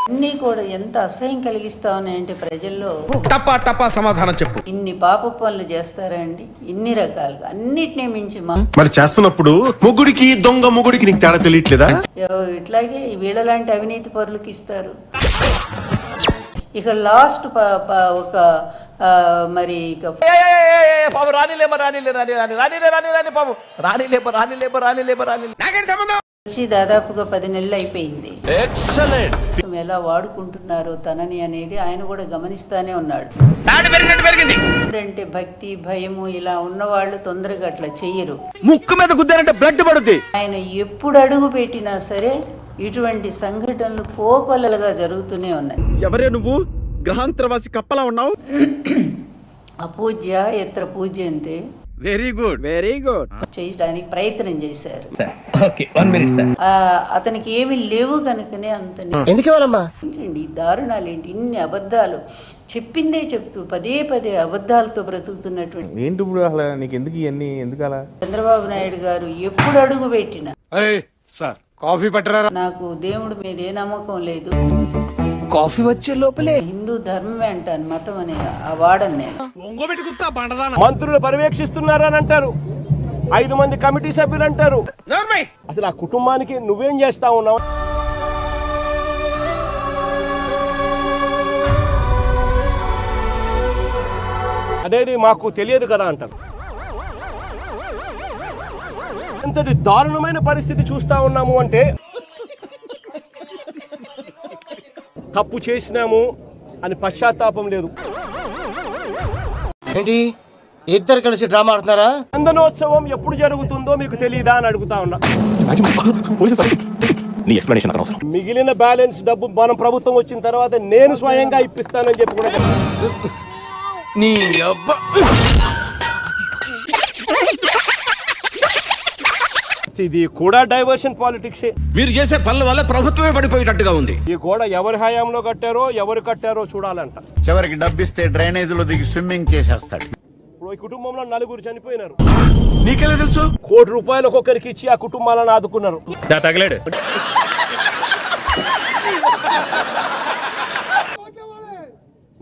అన్ని కూడా ఎంత అసహ్యం కలిగిస్తా ఉన్నాయంటే ప్రజల్లో. టపా టపా సమాధానం చెప్పు. ఇన్ని పాప పనులు చేస్తారండి, ఇన్ని రకాలుగా అన్నిటినీ మించి మరి చేస్తున్నప్పుడు మొగుడికి దొంగ మొగుడికి నీకు తేడా తెలియట్లేదా? ఇట్లాగే వీళ్ళలాంటి అవినీతి పరులకు ఇస్తారు. ఇక లాస్ట్ ఒక మరి ఇక దాదాపుగా 10 నెలలు అయిపోయింది. ఎలా వాడుకుంటున్నారో తనని అనేది ఆయన కూడా గమనిస్తానే ఉన్నాడు. అంటే భక్తి భయము ఇలా ఉన్నవాళ్ళు తొందరగా అట్లా చెయ్యరు. ముక్కు మీద గుద్దారంటే బ్లడ్ పడుద్ది. ఆయన ఎప్పుడు అడుగు పెట్టినా సరే ఇటువంటి సంఘటనలు కోకొల్లలుగా జరుగుతూనే ఉన్నాయి. ఎవరే నువ్వు? గ్రహాంతరవాసి కప్పలా ఉన్నావు. అపూజ్య ఎత్ర పూజ్యంతే. Very good, very good. చేయడానికి ప్రయత్నం చేశారు. అతనికి ఏమి లేవు కనుకనే అంతని దారుణాలు ఏంటి, ఇన్ని అబద్ధాలు చెప్పిందే చెప్తూ పదే పదే అబద్ధాలతో బ్రతుకుతున్నటువంటి ఏంటి ఇప్పుడు అలా నీకు ఎందుకు ఇవన్నీ ఎందుకు అలా? చంద్రబాబు నాయుడు గారు ఎప్పుడు అడుగు పెట్టినా కాఫీ పట్టరా? నాకు దేవుడి మీద ఏ నమ్మకం లేదు, కాఫీ వచ్చే లోపలే హిందూ ధర్మమే అంటాను, మతం అనే ఆ వాడని నేను. మంత్రులు పర్యవేక్షిస్తున్నారని అంటారు, 5 మంది కమిటీ సభ్యులు అంటారు. అసలు ఆ కుటుంబానికి నువ్వేం చేస్తా ఉన్నావు అనేది మాకు తెలియదు కదా అంటారు. ఎంతటి దారుణమైన పరిస్థితి చూస్తా ఉన్నాము అంటే, తప్పు చేసినాము అని పశ్చాత్తాపం లేదు. ఏంటి ఇద్దరు కలిసి డ్రామా ఆడుతున్నారా? చందనోత్సవం ఎప్పుడు జరుగుతుందో మీకు తెలియదా అని అడుగుతా ఉన్నా. మిగిలిన బ్యాలెన్స్ డబ్బు మనం ప్రభుత్వం వచ్చిన తర్వాత నేను స్వయంగా ఇప్పిస్తానని చెప్పి కూడా ఇది కూడా డైవర్షన్ పాలిటిక్స్. మీరు చేసే పనుల వల్ల ప్రభుత్వమే పడిపోయేటట్టుగా ఉంది. ఈ గోడ ఎవరి హయాంలో కట్టారో ఎవరు కట్టారో చూడాలంట. చివరికి డబ్బిస్తే డ్రైనేజ్ లో దిగి స్విమ్మింగ్ చేసేస్తాడు. ఇప్పుడు ఈ కుటుంబంలో 4 చనిపోయినారు. నీకెలా తెలుసు? ₹1 కోటి ఒక్కొక్కరికి ఇచ్చి ఆ కుటుంబాలను ఆదుకున్నారు. తగలేడు.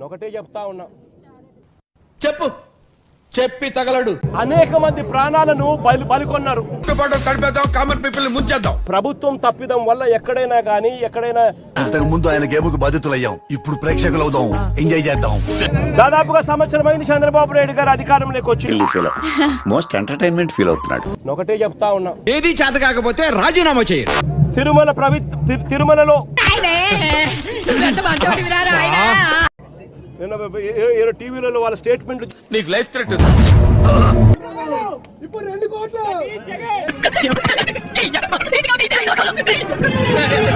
ఒకటే చెప్తా ఉన్నా, చెప్పు, చెప్పి తగలడు. అనేక మంది ప్రాణాలను బలికొన్నారు. Common people ముంచేద్దాం. ప్రభుత్వం తప్పిదం వల్ల ఎక్కడైనా గానీ ఎక్కడైనా అంతకు ముందు ఆయన గేముకు బాధితులయ్యాం, ఇప్పుడు ప్రేక్షకులు అవుదాం, ఎంజాయ్ చేద్దాం. దాదాపుగా సంవత్సరం అయింది చంద్రబాబు నాయుడు గారు అధికారంలోకి వచ్చి మోస్ట్ ఎంటర్టైన్మెంట్ ఫీల్ అవుతున్నాడు. ఒకటే చెప్తా ఉన్నా, ఏది చేత కాకపోతే రాజీనామా చేయండి. తిరుమలలో టీవీలలో వాళ్ళ స్టేట్మెంట్ నీకు లైఫ్ థ్రెట్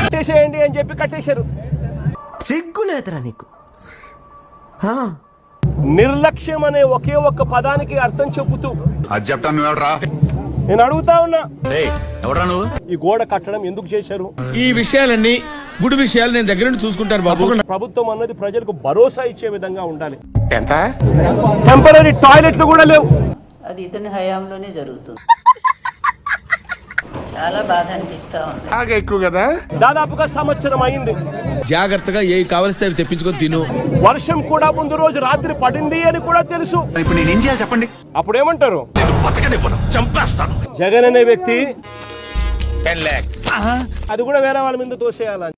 కట్టేసేయండి అని చెప్పి కట్టేశారు. సిగ్గులేదురా నీకు? నిర్లక్ష్యం అనే ఒకే ఒక్క పదానికి అర్థం చెబుతూ అది చెప్తాను. నేను అడుగుతా ఉన్నా, ఎవరా నువ్వు? ఈ గోడ కట్టడం ఎందుకు చేశారు? ఈ విషయాలన్నీ గుడి విషయాలు నేను దగ్గర నుండి చూసుకుంటాను బాబు. ప్రభుత్వం అన్నది ప్రజలకు భరోసా ఇచ్చే విధంగా ఉండాలి. ఎంత టెంపరరీ టాయిలెట్లు కూడా లేవు. అది ఇతని హయాంలోనే జరుగుతుంది. చాలా బాధ అనిపిస్తా ఉంది. బాగా ఎక్కువ కదా. దాదాపుగా సంవత్సరం అయింది. జాగ్రత్తగా ఏ కావలిస్తే అవి తెప్పించుకొని తిను. వర్షం కూడా ముందు రోజు రాత్రి పడింది అని కూడా తెలుసు. ఇప్పుడు నేనేం చేయాలి చెప్పండి? అప్పుడు ఏమంటారు? చంపేస్తాను. జగన్ అనే వ్యక్తి 10 lakhs అది కూడా వేరే వాళ్ళ మీద తోసేయాలని.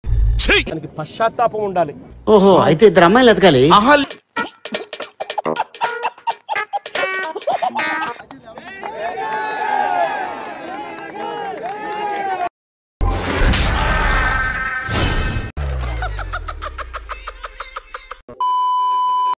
దానికి పశ్చాత్తాపం ఉండాలి. ఓహో, అయితే 2 అమ్మాయిలు ఎతకాలి.